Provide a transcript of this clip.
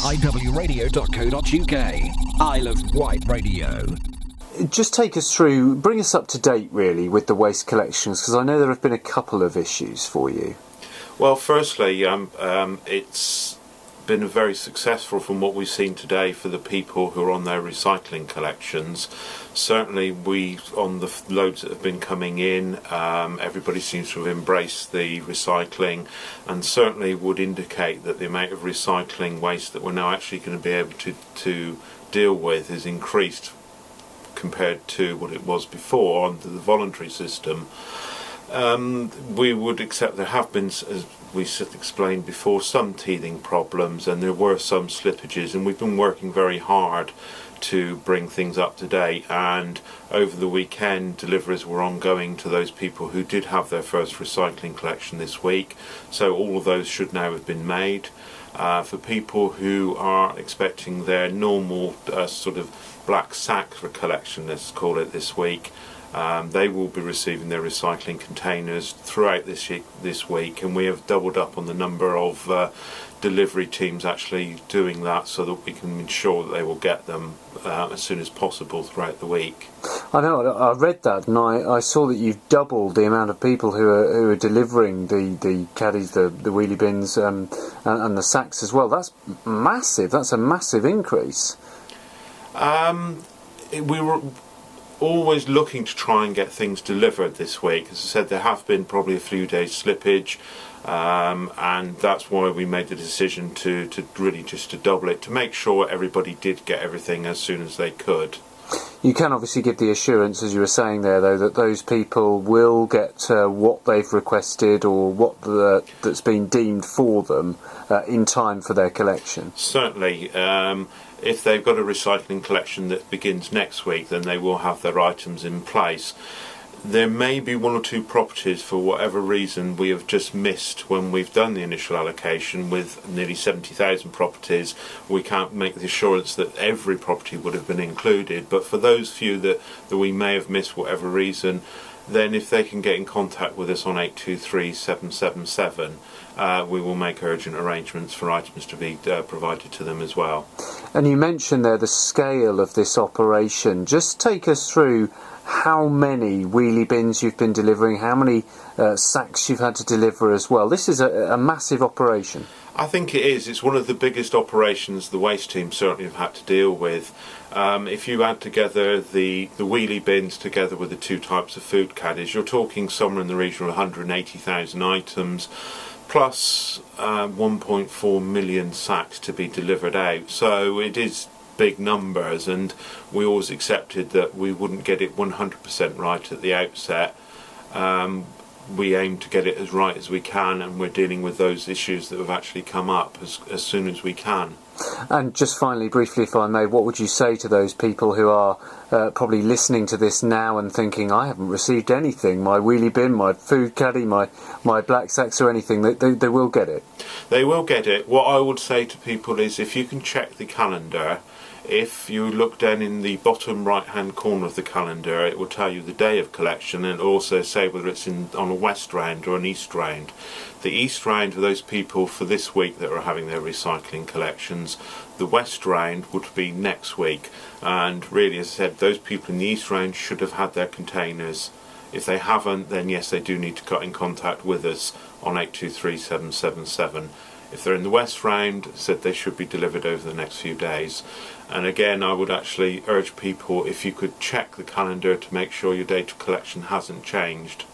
iwradio.co.uk. Isle of Wight Radio. Just take us through, bring us up to date really with the waste collections, because I know there have been a couple of issues for you. Well, firstly, it's been very successful from what we've seen today for the people who are on their recycling collections. Certainly on the loads that have been coming in, everybody seems to have embraced the recycling, and certainly would indicate that the amount of recycling waste that we're now actually going to be able to deal with is increased compared to what it was before under the voluntary system. We would accept there have been, as we explained before, some teething problems, and there were some slippages, and we've been working very hard to bring things up to date. And over the weekend, deliveries were ongoing to those people who did have their first recycling collection this week, so all of those should now have been made. For people who are expecting their normal sort of black sack for collection, let's call it, this week, they will be receiving their recycling containers throughout this week, and we have doubled up on the number of delivery teams actually doing that, so that we can ensure that they will get them as soon as possible throughout the week. I know, I read that, and I saw that you've doubled the amount of people who are delivering the caddies, the wheelie bins, and the sacks as well. That's massive. That's a massive increase. We were always looking to try and get things delivered this week. As I said, there have been probably a few days slippage, and that's why we made the decision to really just to double it, to make sure everybody did get everything as soon as they could. You can obviously give the assurance, as you were saying there, though, that those people will get what they've requested or that's been deemed for them in time for their collection. Certainly. If they've got a recycling collection that begins next week, then they will have their items in place. There may be one or two properties, for whatever reason, we have just missed when we've done the initial allocation. With nearly 70,000 properties, we can't make the assurance that every property would have been included, but for those few that we may have missed for whatever reason, then if they can get in contact with us on 823 777, we will make urgent arrangements for items to be provided to them as well. And you mentioned there the scale of this operation. Just take us through how many wheelie bins you've been delivering, how many sacks you've had to deliver as well. This is a massive operation. I think it is. It's one of the biggest operations the waste team certainly have had to deal with. If you add together the wheelie bins together with the two types of food caddies, you're talking somewhere in the region of 180,000 items, plus 1.4 million sacks to be delivered out. So it is big numbers, and we always accepted that we wouldn't get it 100% right at the outset. We aim to get it as right as we can, and we're dealing with those issues that have actually come up as soon as we can. And just finally, briefly, if I may, what would you say to those people who are probably listening to this now and thinking, I haven't received anything, my wheelie bin, my food caddy, my black sacks or anything? They will get it. They will get it. What I would say to people is, if you can check the calendar, if you look down in the bottom right hand corner of the calendar, it will tell you the day of collection, and it'll also say whether it's on a west round or an east round. The east round are those people for this week that are having their recycling collections. The west round would be next week, and really, as I said, those people in the east round should have had their containers. If they haven't, then yes, they do need to get in contact with us on 823 777. If they're in the west round, said they should be delivered over the next few days. And again, I would actually urge people, if you could check the calendar to make sure your date of collection hasn't changed.